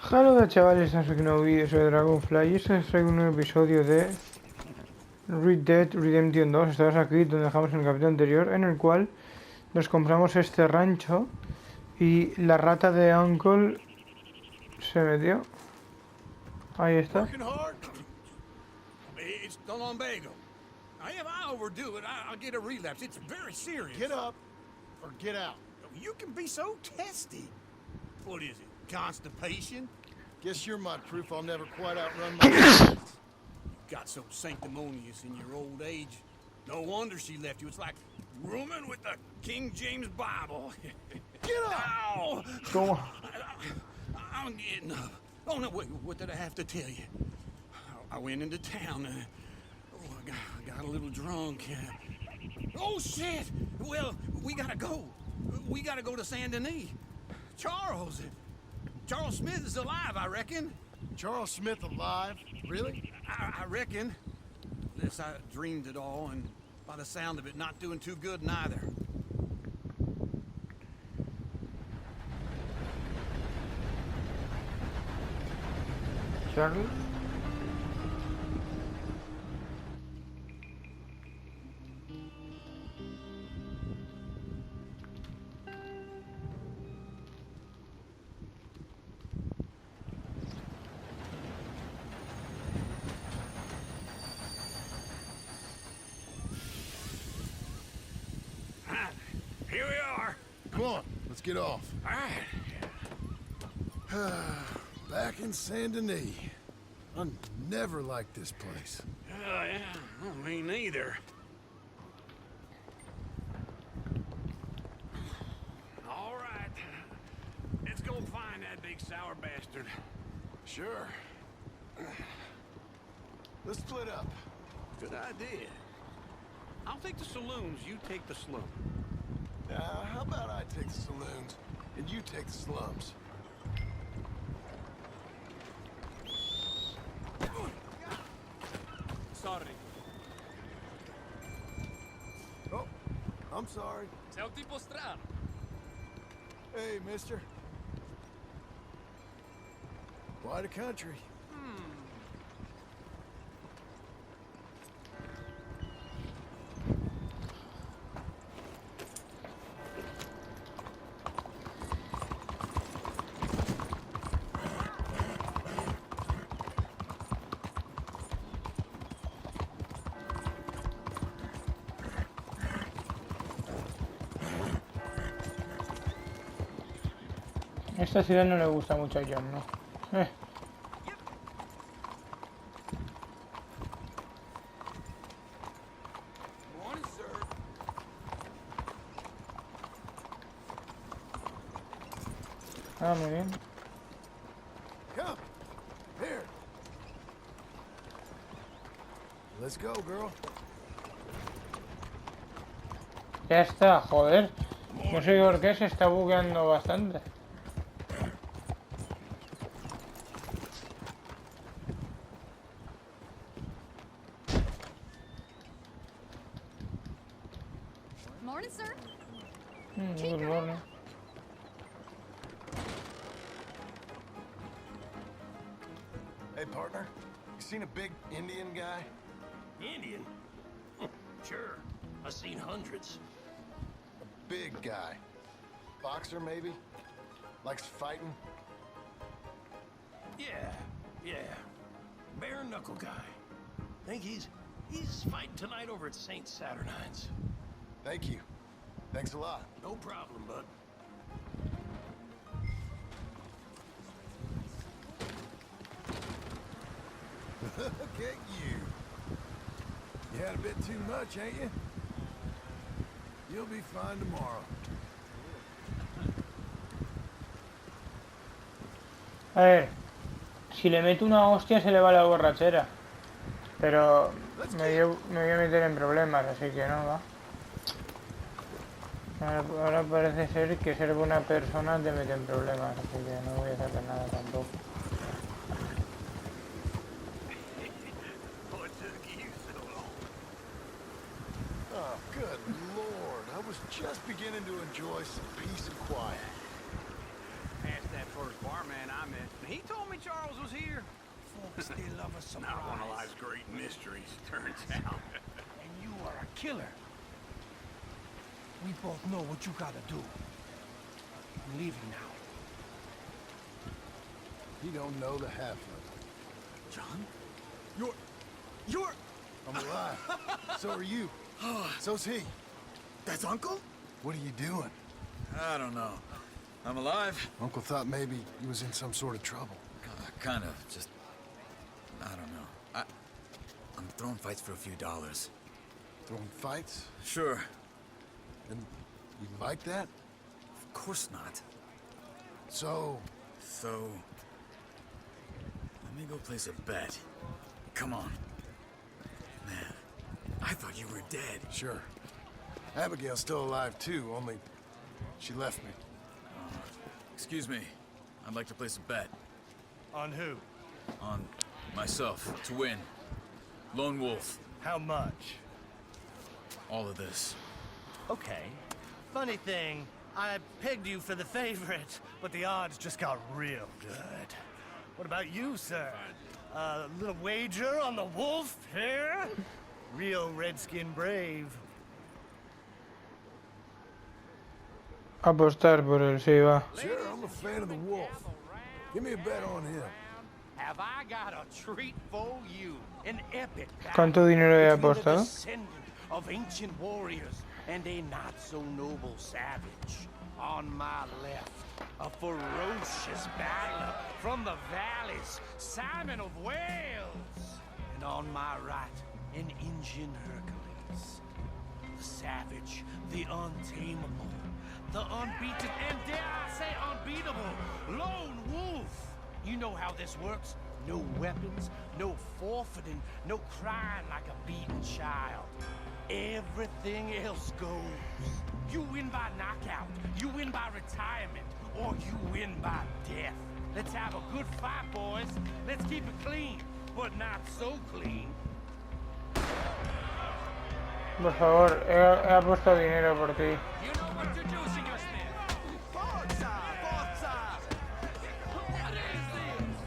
Hola chavales, estamos aquí en un nuevo vídeo, soy TheDragon-fly y este es un nuevo episodio de Red Dead Redemption 2. Estamos aquí donde dejamos en el capítulo anterior, en el cual nos compramos este rancho y la rata de Uncle se metió. Ahí está. It's the lumbago. If I overdo it, I'll get a relapse. It's very serious. Get up or get out. You can be so testy. What is it? Constipation? Guess you're my proof I'll never quite outrun my friends. You got so sanctimonious in your old age. No wonder she left you. It's like rooming with the King James Bible. Get up! Ow! ¿Cómo? I'm getting up. Oh, no, wait, what did I have to tell you? I went into town. I got a little drunk. Oh, shit! Well, we gotta go. We gotta go to Saint Denis. Charles Smith is alive, I reckon. Charles Smith alive? Really? I reckon. Unless I dreamed it all, and by the sound of it, not doing too good neither. Charlie. Here we are. Come on, let's get off. All right. Back in Saint Denis. I never liked this place. Yeah, well, me neither. All right. Let's go find that big sour bastard. Sure. Let's split up. Good idea. I'll take the saloons, you take the slum. How about I take the saloons and you take the slums? Sorry. Oh, I'm sorry. Sei un tipo strano. Hey, mister. Quite a country. Esta ciudad no le gusta mucho a John, ¿no? Morning, sir. Ah, muy bien. Come. Here. Let's go, girl. Ya está, joder. No sé por qué se está bugueando bastante. Morning, sir. Good morning. Hey, partner. You seen a big Indian guy? Indian? Sure. I've seen hundreds. A big guy. Boxer, maybe? Likes fighting? Yeah. Bare knuckle guy. Think he's fighting tonight over at St. Saturnine's. Thank you. Thanks a lot. No problem, bud. Look at you. You had a bit too much, ain't you? You'll be fine tomorrow. A ver, si le meto una hostia se le va la borrachera. Pero me voy a meter en problemas, así que no va. Ahora parece ser que ser buena persona te mete en problemas, así que no voy a hacer nada tampoco. What took you so long? Oh, good Lord. I was just beginning to enjoy some peace and quiet. asked that first barman I met, and he told me Charles was here. Folks, they love a surprise. Not one of life's great mysteries, turns out. And you are a killer. We both know what you gotta do. I'm leaving now. You don't know the half of it. John? You're... I'm alive. So are you. So's he. That's Uncle? What are you doing? I don't know. I'm alive. Uncle thought maybe he was in some sort of trouble. Kind of. Just... I don't know. I'm throwing fights for a few dollars. Throwing fights? Sure. And you like that? Of course not. So... So... Let me go place a bet. Come on. Man, I thought you were dead. Sure. Abigail's still alive too, only she left me. Excuse me. I'd like to place a bet. On who? On myself, to win. Lone Wolf. How much? All of this. Okay. Funny thing, I pegged you for the favorite, but the odds just got real good. What about you, sir? A little wager on the wolf here? Real redskin brave. Apostar por él, sí, va. Sure, I'm a fan of the wolf. Give me a bet on him. Have I got a treat for you? An epic ¿Cuánto dinero he between the apostado? descendant of ancient warriors and a not so noble savage. On my left, a ferocious battler from the valleys, Simon of Wales. And on my right, an Indian Hercules. The savage, the untamable, the unbeaten, and dare I say unbeatable, Lone Wolf. You know how this works. No weapons, no forfeiting, no crying like a beaten child. Everything else goes. You win by knockout, you win by retirement, or you win by death. Let's have a good fight, boys. Let's keep it clean, but not so clean. Por favor, he apostado dinero por ti. You know what to do, Senor Smith. Forward side, forward side. What is this?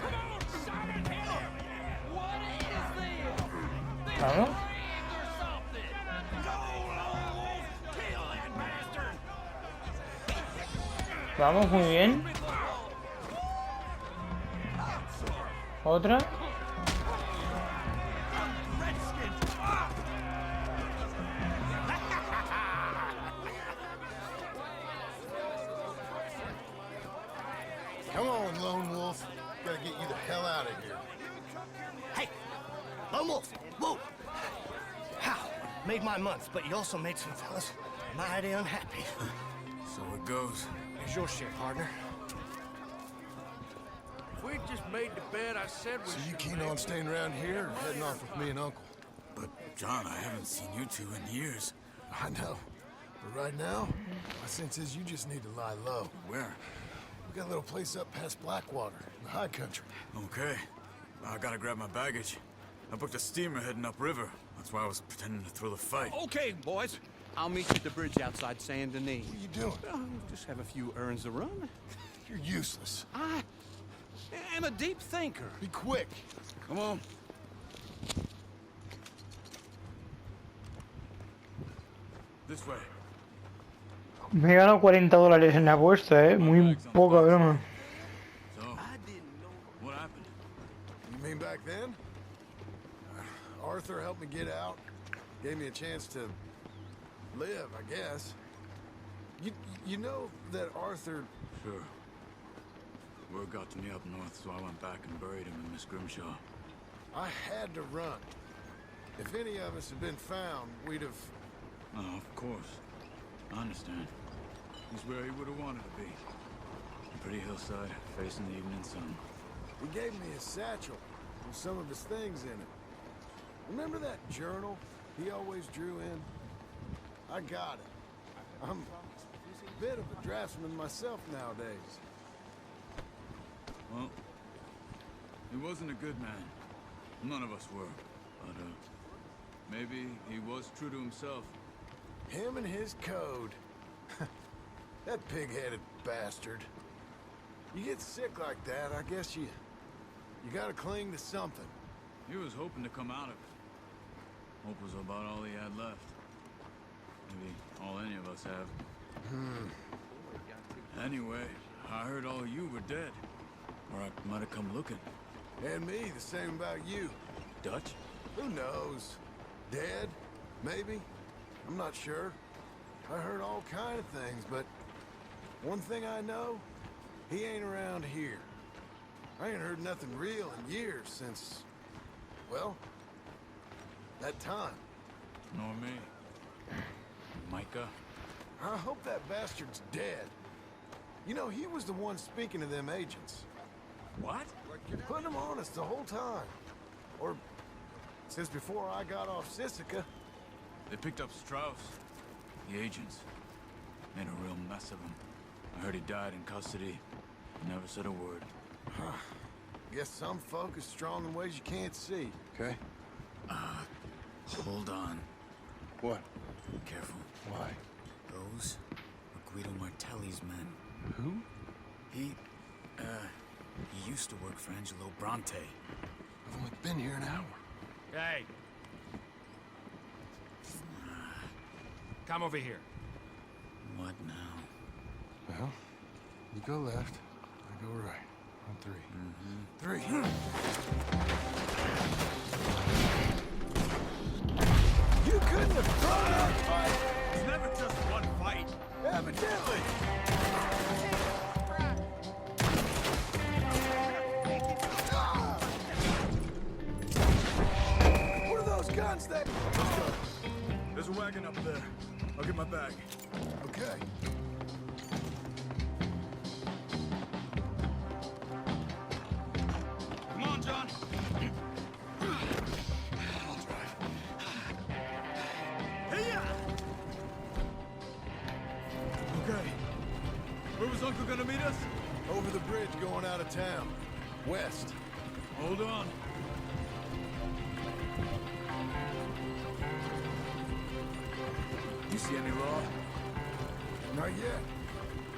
Come on, Simon, hit him. What is this? ¿Vamos? Rigged or something. Go, Lone Wolf. Kill that bastard. Vamos, muy bien. Otra. Redskins. Come on, Lone Wolf. Gotta get you the hell out of here. Hey! Lone Wolf! Whoa! How? Made my month, but you also made some fellas mighty unhappy. So it goes. Here's your share, partner. If we'd just made the bet I said we So you should keen make. on staying around here or heading off with me and Uncle? But, John, I haven't seen you two in years. I know. But right now, my sense is you just need to lie low. Where? We got a little place up past Blackwater, in the high country. Okay. I gotta grab my baggage. I booked a steamer heading upriver. That's why I was pretending to throw the fight. Okay, boys. I'll meet you at the bridge outside Saint Denis. What are you doing? Just have a few errands to run. You're useless. I am a deep thinker. Be quick. Come on. This way. Me he ganado $40 en la apuesta, muy poca broma. So, what happened? You mean back then? Arthur helped me get out. Gave me a chance to live, I guess. You know that Arthur... Sure. Word got to me up north, so I went back and buried him in Miss Grimshaw. I had to run. If any of us had been found, we'd have... Oh, of course. I understand. He's where he would have wanted to be. A pretty hillside, facing the evening sun. He gave me a satchel with some of his things in it. Remember that journal he always drew in? I got it. I'm a bit of a draftsman myself nowadays. Well, he wasn't a good man. None of us were. But, maybe he was true to himself. Him and his code. That pig-headed bastard. You get sick like that, I guess you gotta cling to something. He was hoping to come out of it. Hope was about all he had left. Maybe all any of us have. Anyway, I heard all of you were dead. Or I might have come looking. And me, the same about you. Dutch? Who knows? Dead? Maybe? I'm not sure. I heard all kind of things, but one thing I know, he ain't around here. I ain't heard nothing real in years since, well, that time. Nor me. Micah? I hope that bastard's dead. You know, he was the one speaking to them agents. What? Putting them on us the whole time. Or since before I got off Sisika. They picked up Strauss. The agents. Made a real mess of him. I heard he died in custody. Never said a word. Guess some folk is strong in ways you can't see. Okay? Hold on. What? Careful. Why? Those are Guido Martelli's men. Who? He used to work for Angelo Bronte. I've only been here an hour. Hey. Come over here. What now? Well, you go left, I go right. On three. Three. You couldn't have thrown that fight! It's never just one fight. Evidently! What are those guns that... There's a wagon up there. I'll get my bag. Okay. Come on, John. I'll drive. Okay. Where was Uncle gonna meet us? Over the bridge going out of town. West. Hold on. You see any law? Not yet.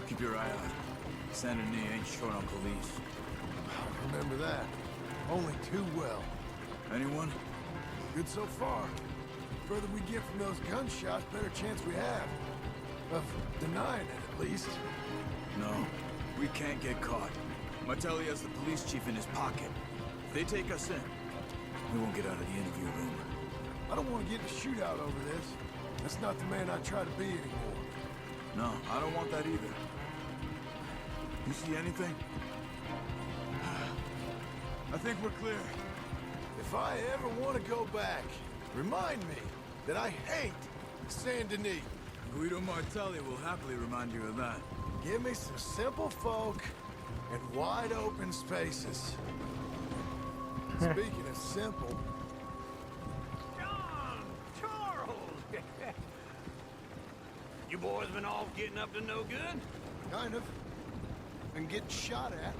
Keep your eye out. Saint Denis ain't short on police. I remember that. Only too well. Anyone? Good so far. Further we get from those gunshots, better chance we have. Of denying it, at least. No. We can't get caught. Martelli has the police chief in his pocket. If they take us in, we won't get out of the interview room. I don't want to get in a shootout over this. That's not the man I try to be anymore. No, I don't want that either. You see anything? I think we're clear. If I ever want to go back, remind me that I hate Saint Denis. Guido Martelli will happily remind you of that. Give me some simple folk and wide open spaces. Speaking of simple, John! Charles! You boys been off getting up to no good? kind of, and getting shot at.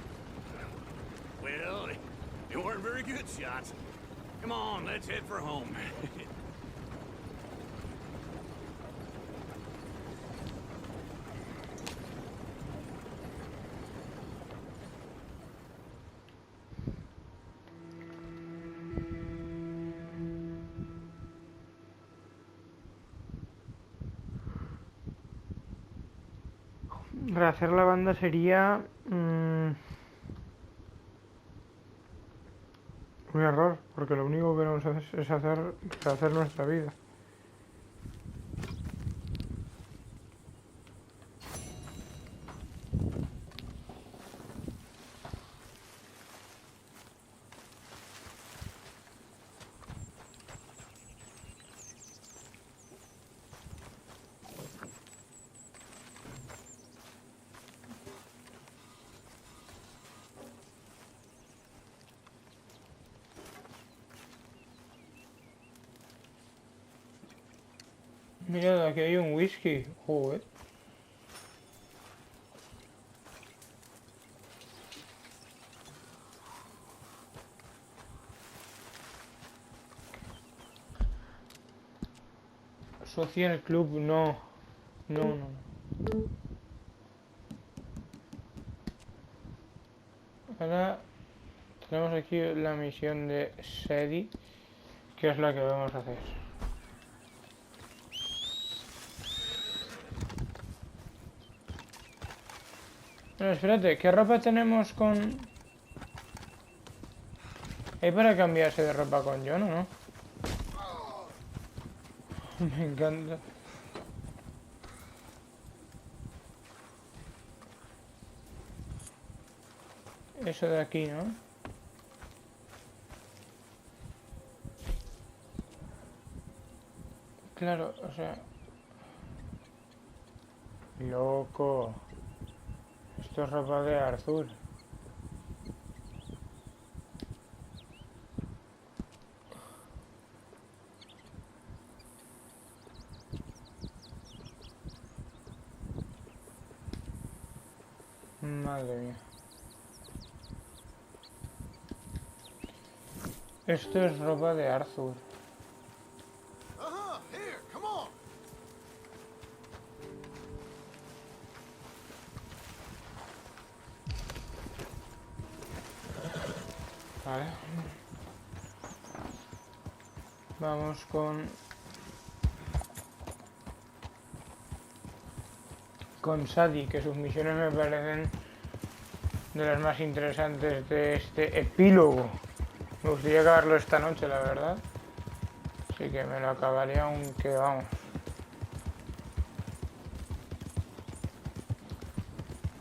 Well, they weren't very good shots. Come on, let's head for home. Rehacer la banda sería un error, porque lo único que queremos hacer es rehacer nuestra vida. Mira, aquí hay un whisky. Joder. Socio en el club, no. No. Ahora tenemos aquí la misión de Sadie, que es la que vamos a hacer. Bueno, espérate, ¿qué ropa tenemos con...? ¿Hay para cambiarse de ropa con John o no? Me encanta. Eso de aquí, ¿no? Claro, o sea... Loco. Esto es ropa de Arthur. Madre mía. Esto es ropa de Arthur. Here, come on. Vale. Vamos con Sadie, que sus misiones me parecen de las más interesantes de este epílogo. Me gustaría acabarlo esta noche, la verdad. Así que me lo acabaré, aunque vamos.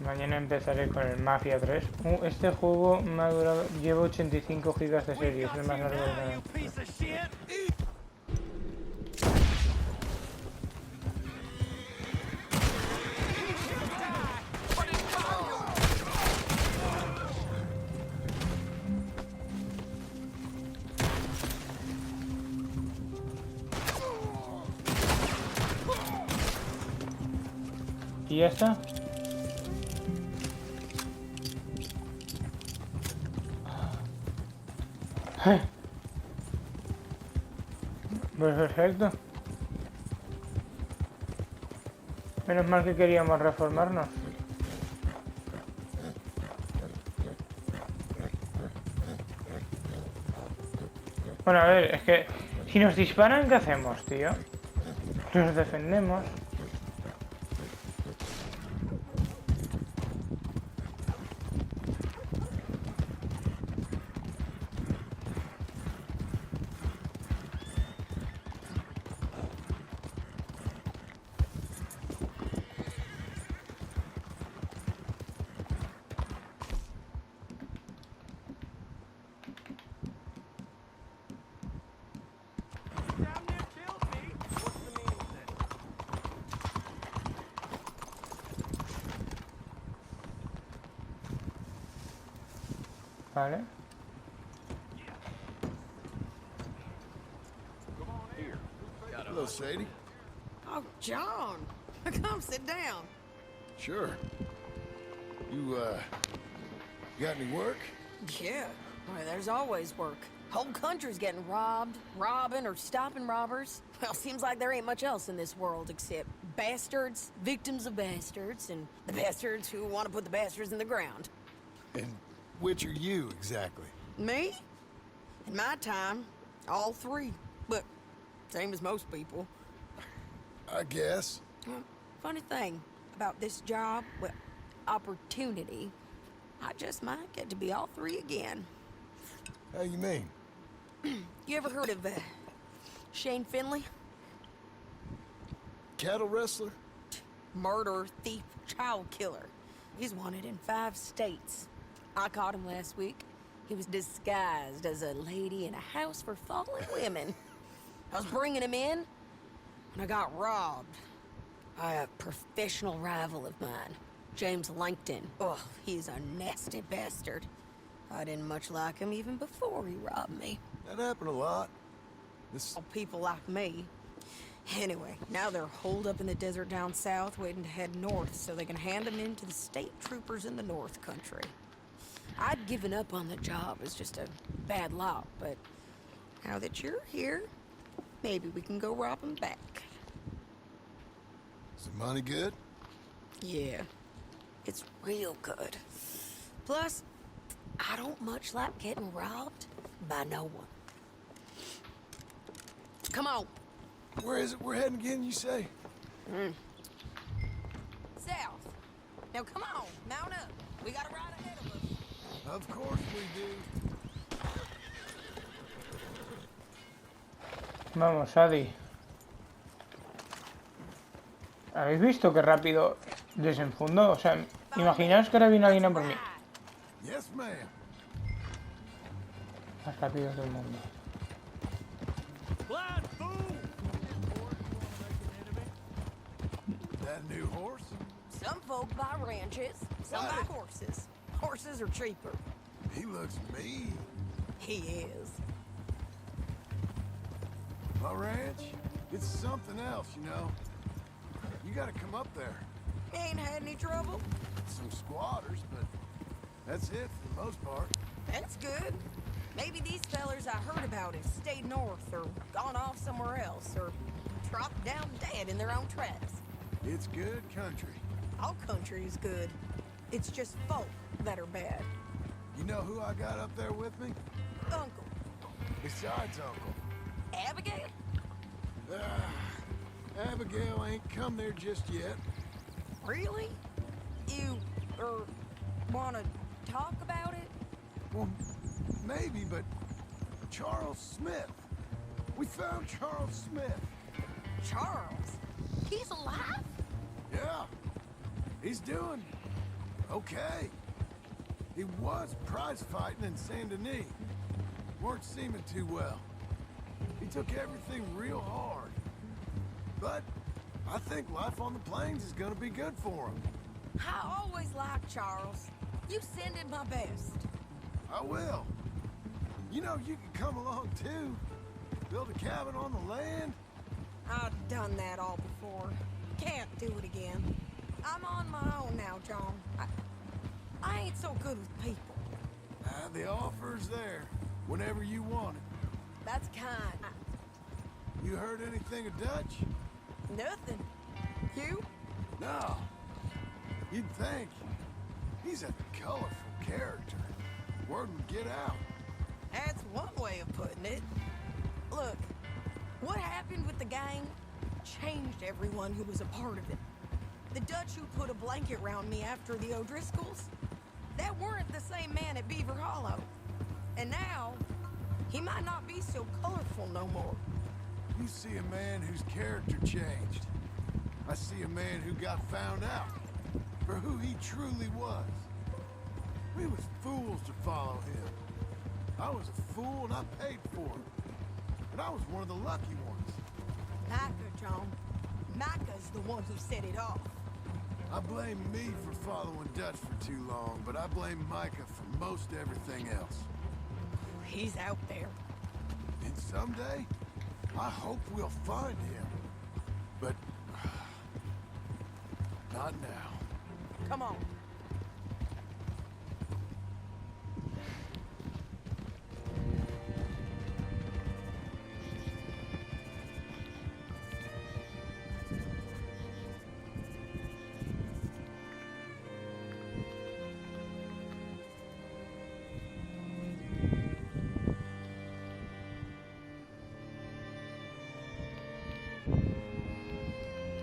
Mañana empezaré con el Mafia 3. Este juego me ha durado... Llevo 85 gigas de serie, es el más largo del canal. ¿Y ya está? Pues perfecto. Menos mal que queríamos reformarnos. Bueno, a ver, es que si nos disparan, ¿qué hacemos, tío? Nos defendemos. Vale. Hello, Sadie. Oh, John, come sit down. Sure. You got any work? Yeah, well, there's always work. Whole country's getting robbed, robbing, or stopping robbers. Well, seems like there ain't much else in this world except bastards, victims of bastards, and the bastards who want to put the bastards in the ground. And which are you, exactly? Me? In my time, all three. But same as most people. I guess. Well, funny thing about this job, well, opportunity, I just might get to be all three again. How you mean? You ever heard of Shane Finley? Cattle wrestler? Murderer, thief, child killer. He's wanted in 5 states. I caught him last week. He was disguised as a lady in a house for fallen women. I was bringing him in, and I got robbed by a professional rival of mine, James Langton. Oh, he's a nasty bastard. I didn't much like him even before he robbed me. That happened a lot. This... People like me. Anyway, now they're holed up in the desert down south, waiting to head north so they can hand them in to the state troopers in the north country. I'd given up on the job as just a bad lot, but now that you're here, maybe we can go rob them back. Is the money good? Yeah, it's real good. Plus, I don't much like getting robbed by no one. Come on. Where is it we're heading again, you say? South. Now come on, mount up. We got a ride ahead of us. Of course we do. Vamos, Adi. ¿Habéis visto qué rápido desenfundó? O sea, imaginaos que ahora viene alguien a por mí. Yes, ma'am. Más rápido del mundo. Blind fool! That new horse? Some folk buy ranches, some buy horses. Horses are cheaper. He looks mean. He is. My ranch? It's something else, you know. You gotta come up there. Ain't had any trouble? Some squatters, but that's it for the most part. That's good. Maybe these fellers I heard about have stayed north or gone off somewhere else or dropped down dead in their own tracks. It's good country. All country is good. It's just folk that are bad. You know who I got up there with me? Uncle. Besides Uncle. Abigail? Abigail ain't come there just yet. Really? You, wanna talk about it? Well, maybe, but Charles Smith. We found Charles Smith. Charles? He's alive? Yeah. He's doing okay. He was prize fighting in Saint Denis. Weren't seeming too well. He took everything real hard. But I think life on the plains is gonna be good for him. I always liked Charles. You send him my best. I will. You know, you can come along too. Build a cabin on the land. I've done that all before. Can't do it again. I'm on my own now, John. I ain't so good with people. The offer's there, whenever you want it. That's kind. You heard anything of Dutch? Nothing. You? No. You'd think. He's a colorful character. Word would get out. That's one way of putting it. Look, what happened with the gang changed everyone who was a part of it. The Dutch who put a blanket around me after the O'Driscolls, that weren't the same man at Beaver Hollow. And now, he might not be so colorful no more. You see a man whose character changed. I see a man who got found out for who he truly was. We was fools to follow him. I was a fool and I paid for it. But I was one of the lucky ones. Micah, John. Micah's the one who set it off. I blame me for following Dutch for too long, but I blame Micah for most everything else. He's out there. And someday, I hope we'll find him. But not now. Come on.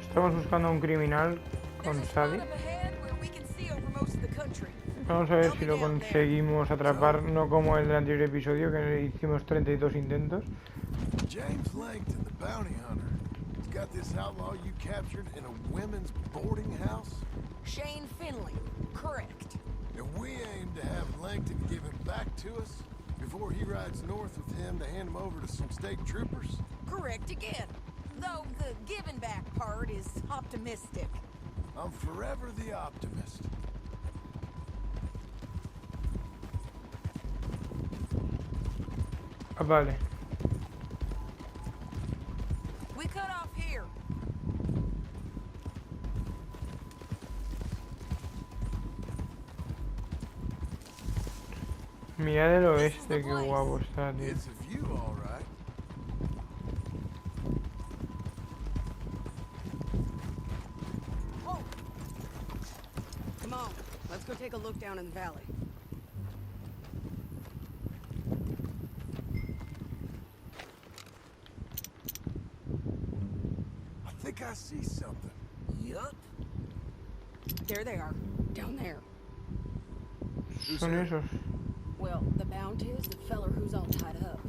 Estamos buscando a un criminal con Sadie. Vamos a ver si lo conseguimos atrapar, no como el del anterior episodio que hicimos 32 intentos. James Langton, the bounty hunter. He's got this outlaw you captured in a women's boarding house. Shane Finley, correct. And we aim to have Langton give him back to us before he rides north with him to hand him over to some state troopers. Correct again. Though the giving back part is optimistic. I'm forever the optimist. Vale. We cut off here. Mira del oeste, qué guapo está, tío. It's a view, all right. Whoa. Come on, let's go take a look down in the valley. I see something. Yup. There they are, down there. Son esos. Well, the bounty is the feller who's all tied up.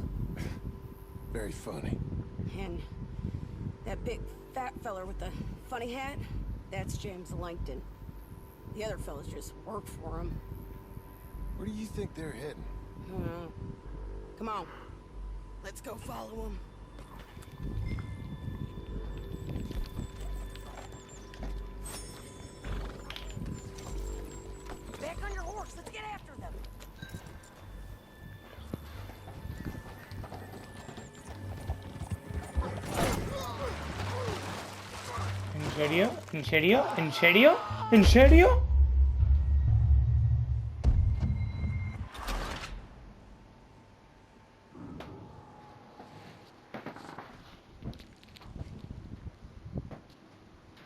Very funny. And that big fat feller with the funny hat, that's James Langton. The other fellas just work for him. Where do you think they're heading? Come on. Let's go follow him. Back on your horse. Let's get after them. ¿En serio? ¿En serio? ¿En serio? ¿En serio?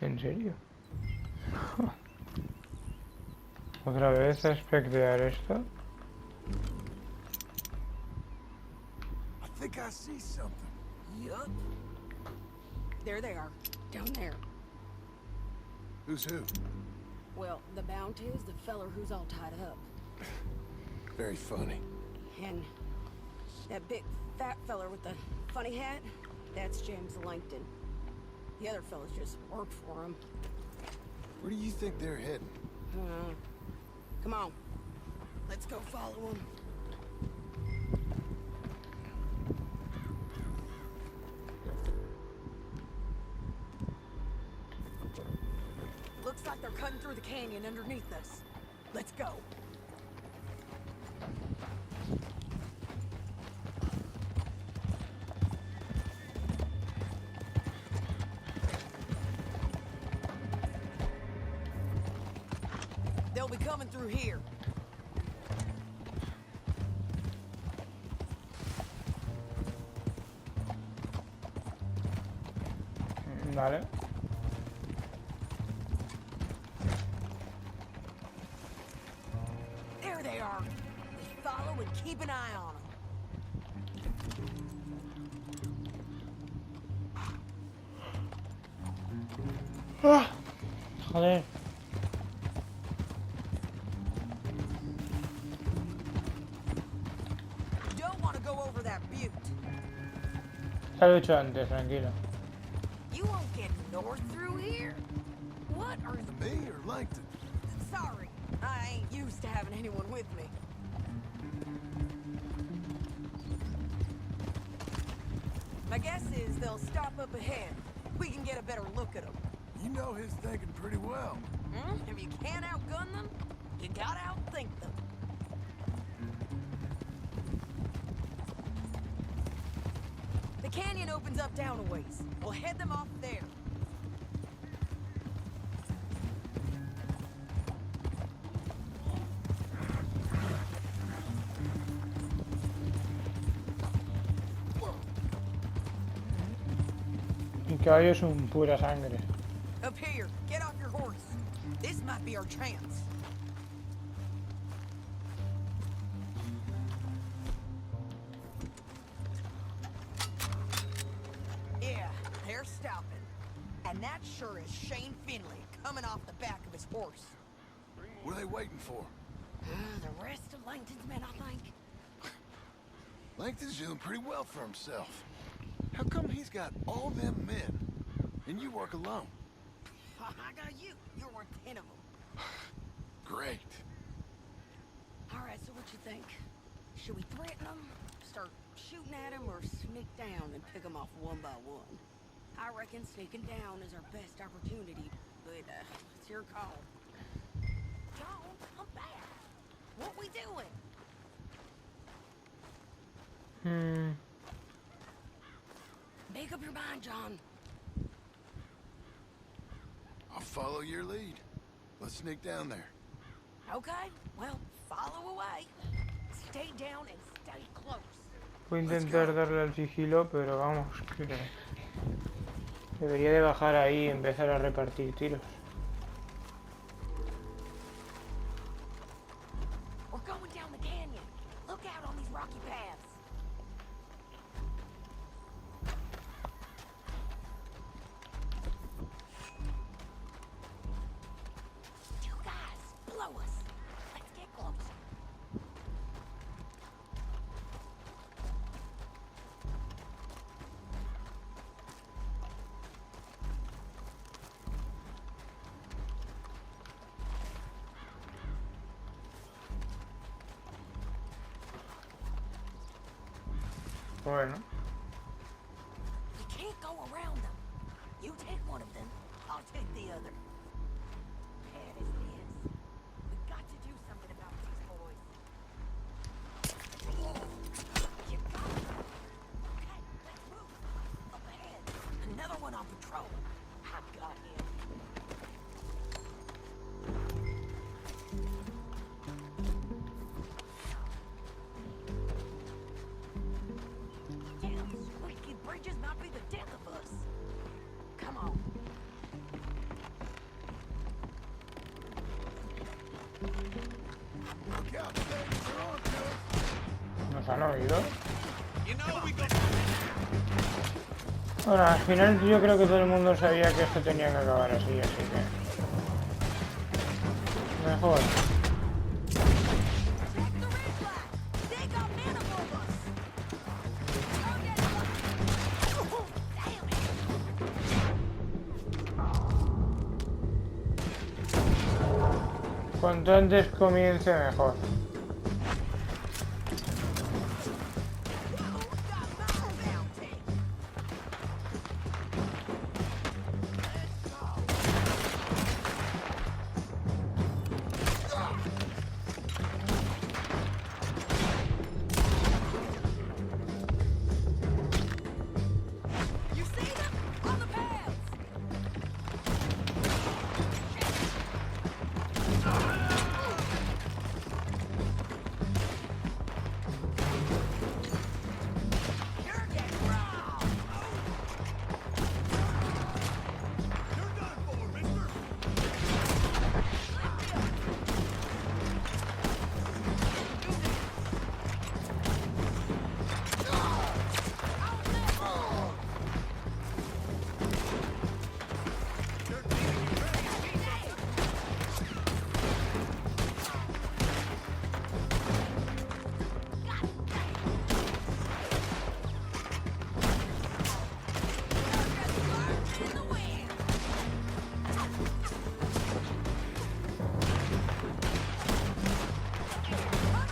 ¿En serio? ¿Otra vez a espectear esto? I think I see something. Yup. There they are, down there. Who's who? Well, the bounty is the feller who's all tied up. Very funny. And that big fat feller with the funny hat, that's James Langton. The other fellas just work for him. Where do you think they're heading? Come on. Let's go follow him. Looks like they're cutting through the canyon underneath us. Let's go. They'll be coming through here. Vale. There they are. Just follow and keep an eye on them. ¡Ah! Joder. Don't want to go over that butte. Ya lo he hecho antes, tranquilo. You won't get north through here. What are you? Me or Langton? Sorry, I ain't used to having anyone with me. My guess is they'll stop up ahead. We can get a better look at them. You know his thinking pretty well. If you can't outgun them, you gotta outthink them. The canyon opens up down a ways. We'll head them off there. Mi caballo es un pura sangre. Up here, get off your horse. This might be our chance. Yeah, they're stopping. And that sure is Shane Finley coming off the back of his horse. What are they waiting for? The rest of Langton's men, I think. Langton's doing pretty well for himself. How come he's got all them men, and you work alone? I got you. You're worth 10 of them. Great. All right, so what you think? Should we threaten them, start shooting at them, or sneak down and pick them off one by one? I reckon sneaking down is our best opportunity, but it's your call. John, come back. What we doing? Make up your mind, John. I'll follow your lead. Let's sneak down there. Okay, well, follow away. Stay down and stay close. Voy a intentar darle al sigilo, pero vamos, que debería de bajar ahí y empezar a repartir tiros. We're going down the canyon. Look out on these rocky paths. Bueno. You can't go around them. You take one of them, I'll take the other. Bad as it is, we've got to do something about these boys. You got it. Okay, let's move. Up ahead, another one on patrol. I've got him. Damn, squeaky bridges might be the death of us. Come on. Look out, baby, they're on to us. ¿Nos han oído? You know we go. Bueno, al final yo creo que todo el mundo sabía que esto tenía que acabar así, así que... Mejor. Cuanto antes comience, mejor. You see them? On the paths! You're getting robbed! You're done for, mister. In the wind! Come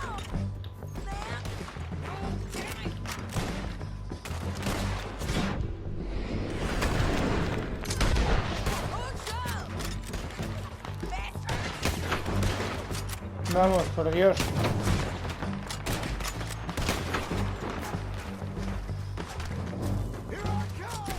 on! Snap! Oh, damn it! Push up! Bastard! Vamos, por Dios. Here I come.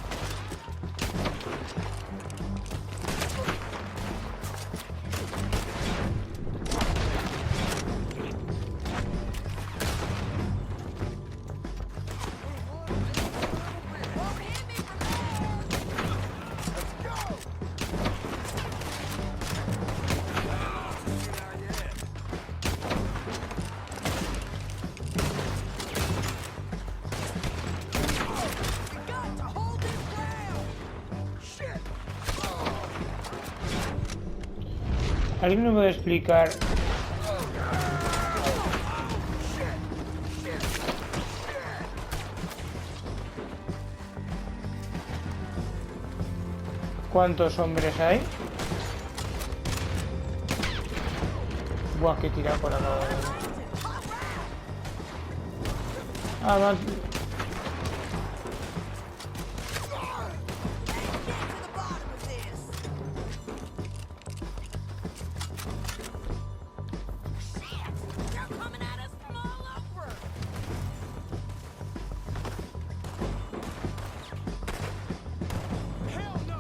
Won't hit me from there! Let's go. We got to hold this ground! Shit. ¿Alguien me puede explicar cuántos hombres hay? Buah, que tira por acá. Ah, va. Get to the bottom of this! Shit! They're coming at us from all over! Hell no.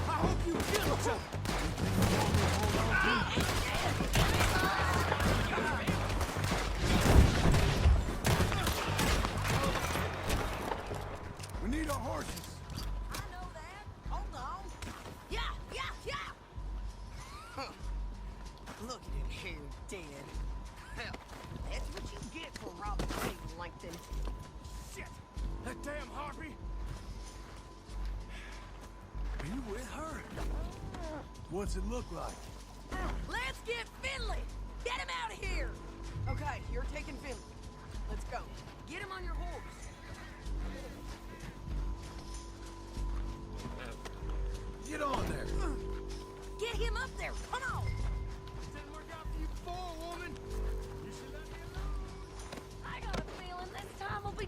I hope you kill him. We need our horses. I know that. Hold on. Yeah, yeah, yeah! Huh. Look at him here, dead. Hell, that's what you get for robbing St. Langton. Shit. That damn harpy. Are you with her? What's it look like? Let's get Finley! Get him out of here! Okay, you're taking Finley. Let's go. Get him on your horse. Get on there. Get him up there. Come on. Didn't work out for you before, woman. You should let me alone. I got a feeling this time will be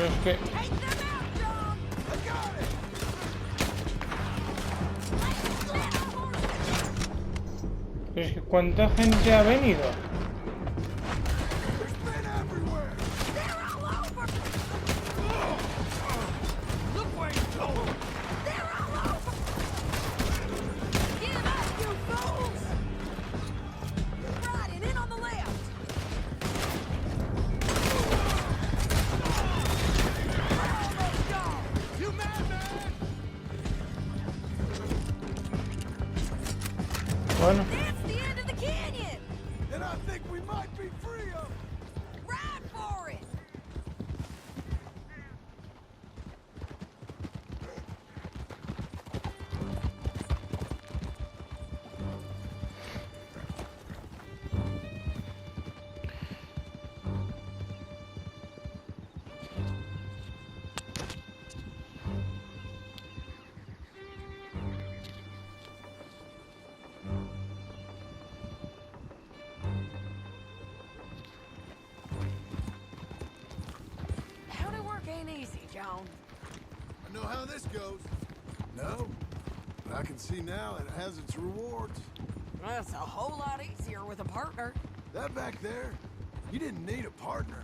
Pero es que... Take them out, John! I got it! Pero es que ¿cuánta gente ha venido? There's men everywhere! They're all over! Look where you're going! They're all over! Give up, you fools! Right, and in on the left! Almost gone! You madman! Bueno, That's the end of the canyon! And I think we might be free of them! Ride for it! Howdy work ain't easy, John. I know how this goes. No, but I can see now it has its rewards. That's a whole lot easier with a partner. That back there, you didn't need a partner.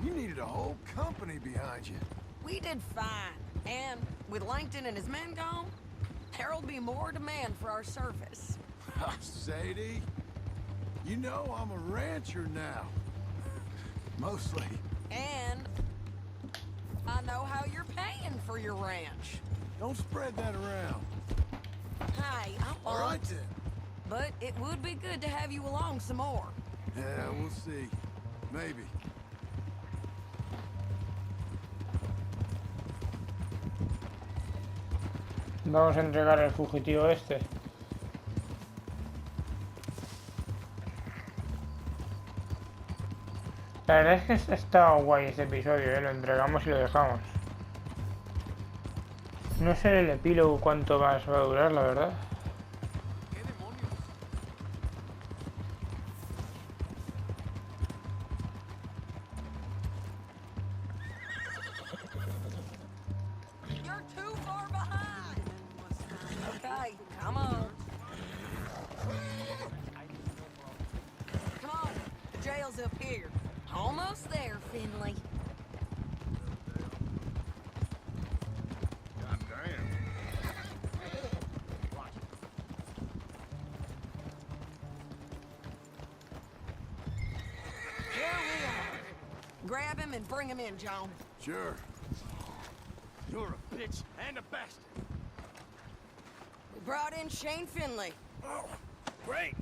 You needed a whole company behind you. We did fine. And with Langton and his men gone, there'll be more demand for our service. Sadie, you know I'm a rancher now. Mostly. And I know how you're paying for your ranch. Don't spread that around. Hey, I won't. All right then. But it would be good to have you along some more. Yeah, we'll see. Maybe. vamos a entregar al fugitivo este. La verdad es que está guay este episodio, lo entregamos y lo dejamos. No sé el epílogo cuánto más va a durar, la verdad. You're too far behind. Okay, come on. Come on, the jail's up here. Almost there, Finley. Here we are. Grab him and bring him in, John. Sure. You're a bitch and a bastard. We brought in Shane Finley. Oh, great.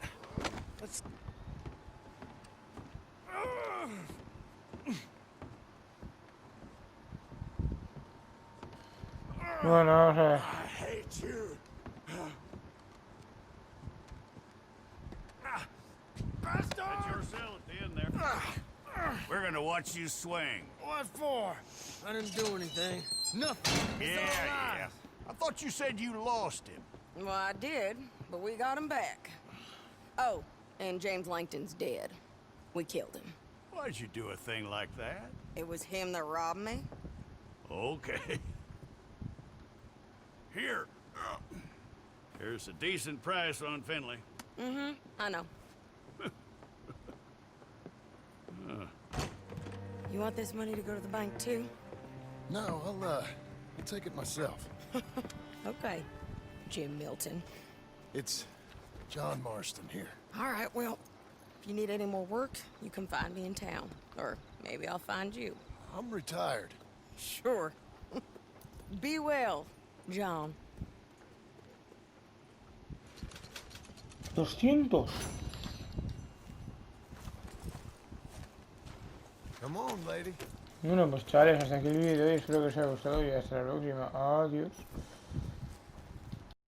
Let's... Bueno, vamos a ver. I hate you. Bastard! That's your cell at the end there. We're gonna watch you swing. What for? I didn't do anything. Nothing. It's all Yeah. lies. I thought you said you lost him. Well, I did, but we got him back. Oh, and James Langton's dead. We killed him. Why'd you do a thing like that? It was him that robbed me. Okay. Here. Here's a decent price on Finley. Mm-hmm, I know. You want this money to go to the bank, too? No, I'll take it myself. Okay, Jim Milton. It's John Marston here. All right, well, if you need any more work, you can find me in town. Or maybe I'll find you. I'm retired. Sure. Be well, John. 200. Come on, lady. Bueno, pues chavales, hasta aquí el vídeo y espero que os haya gustado y hasta la próxima. Adiós.